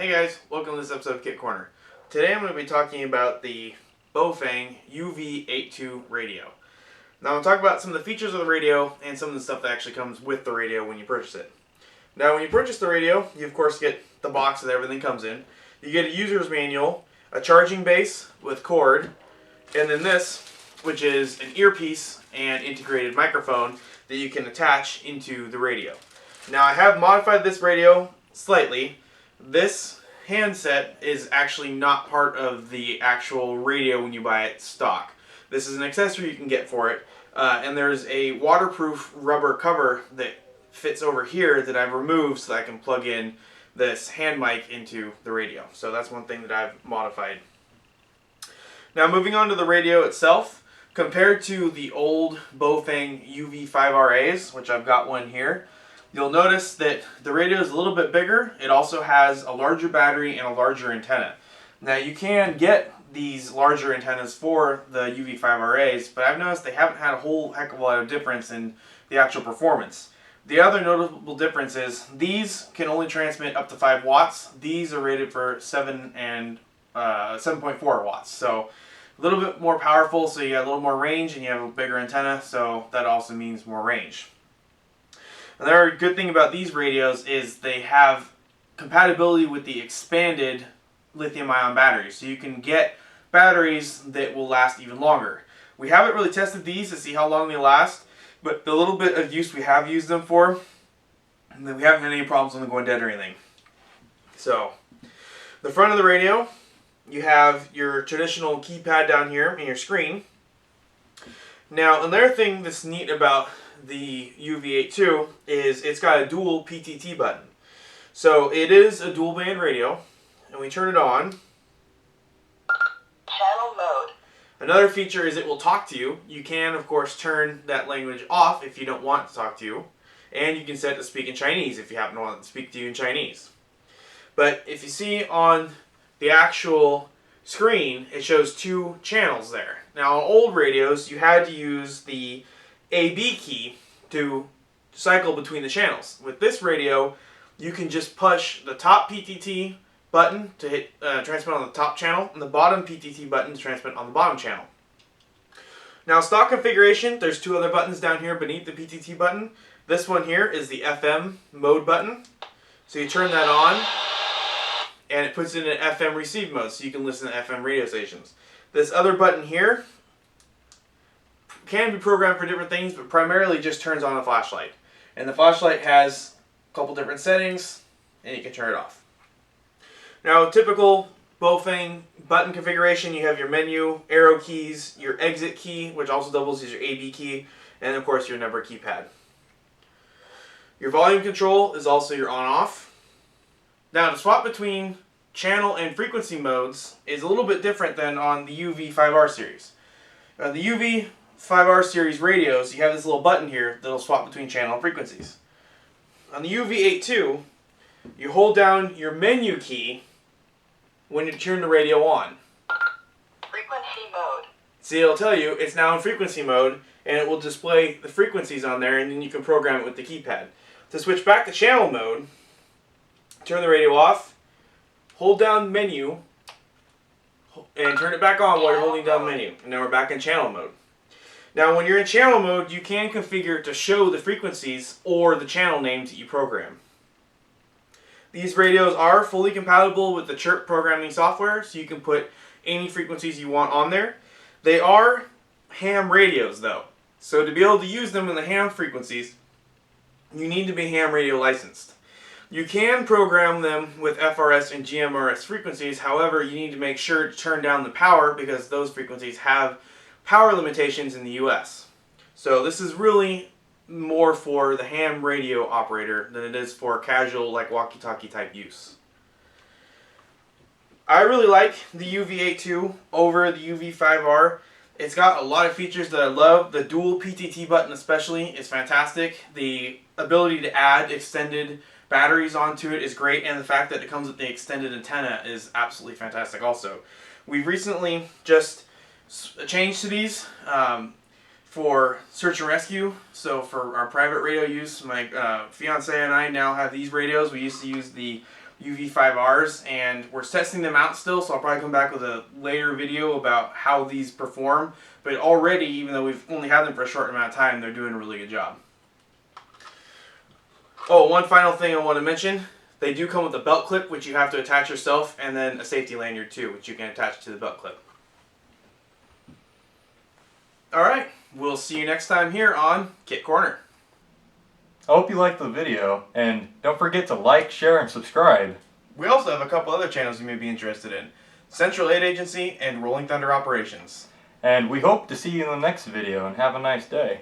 Hey guys, welcome to this episode of Kit Corner. Today I'm going to be talking about the Baofeng UV-82 radio. Now I'm going to talk about some of the features of the radio and some of the stuff that actually comes with the radio when you purchase it. Now when you purchase the radio, you of course get the box that everything comes in. You get a user's manual, a charging base with cord, and then this, which is an earpiece and integrated microphone that you can attach into the radio. Now I have modified this radio slightly. This handset is actually not part of the actual radio when you buy it stock. This is an accessory you can get for it, and there's a waterproof rubber cover that fits over here that I've removed so that I can plug in this hand mic into the radio. So that's one thing that I've modified. Now moving on to the radio itself, compared to the old Baofeng UV-5RAs, which I've got one here, you'll notice that the radio is a little bit bigger. It also has a larger battery and a larger antenna. Now you can get these larger antennas for the UV-5RAs, but I've noticed they haven't had a whole heck of a lot of difference in the actual performance. The other notable difference is these can only transmit up to 5 watts. These are rated for 7.4 watts. So a little bit more powerful, so you got a little more range and you have a bigger antenna, so that also means more range. Another good thing about these radios is they have compatibility with the expanded lithium-ion batteries. So you can get batteries that will last even longer. We haven't really tested these to see how long they last, but the little bit of use we have used them for, we haven't had any problems with them going dead or anything. So, the front of the radio, you have your traditional keypad down here in your screen. Now, another thing that's neat about the UV-82 is it's got a dual PTT button. So it is a dual band radio, and we turn it on. Channel mode. Another feature is it will talk to you. You can of course turn that language off if you don't want it to talk to you, and you can set it to speak in Chinese if you happen to want it to speak to you in Chinese. But if you see on the actual screen, it shows 2 channels there. Now on old radios you had to use the AB key to cycle between the channels. With this radio, you can just push the top PTT button to hit transmit on the top channel and the bottom PTT button to transmit on the bottom channel. Now stock configuration, there's 2 other buttons down here beneath the PTT button. This one here is the FM mode button. So you turn that on and it puts it in an FM receive mode so you can listen to FM radio stations. This other button here can be programmed for different things, but primarily just turns on the flashlight. And the flashlight has a couple different settings, and you can turn it off. Now, typical Baofeng button configuration, you have your menu, arrow keys, your exit key, which also doubles as your AB key, and of course your number keypad. Your volume control is also your on-off. Now, to swap between channel and frequency modes is a little bit different than on the UV-5R series. The UV-5R series radios, you have this little button here that'll swap between channel and frequencies. On the UV-82, you hold down your menu key when you turn the radio on. Frequency mode. See, it'll tell you it's now in frequency mode, and it will display the frequencies on there, and then you can program it with the keypad. To switch back to channel mode, turn the radio off, hold down menu, and turn it back on while you're holding down the menu. And now we're back in channel mode. Now when you're in channel mode, you can configure it to show the frequencies or the channel names that you program. These radios are fully compatible with the Chirp programming software, so you can put any frequencies you want on there. They are ham radios though, so to be able to use them in the ham frequencies, you need to be ham radio licensed. You can program them with FRS and GMRS frequencies, however you need to make sure to turn down the power because those frequencies have power limitations in the US. So this is really more for the ham radio operator than it is for casual like walkie-talkie type use. I really like the UV-82 over the UV-5R. It's got a lot of features that I love. The dual PTT button especially is fantastic. The ability to add extended batteries onto it is great, and the fact that it comes with the extended antenna is absolutely fantastic also. We've recently just changed to these for search and rescue. So for our private radio use, my fiance and I now have these radios. We used to use the UV-5Rs, and we're testing them out still, so I'll probably come back with a later video about how these perform. But already, even though we've only had them for a short amount of time, they're doing a really good job. Oh, one final thing I want to mention. They do come with a belt clip, which you have to attach yourself, and then a safety lanyard too, which you can attach to the belt clip. Alright, we'll see you next time here on Kit Corner. I hope you liked the video, and don't forget to like, share, and subscribe. We also have a couple other channels you may be interested in. Central Aid Agency and Rolling Thunder Operations. And we hope to see you in the next video, and have a nice day.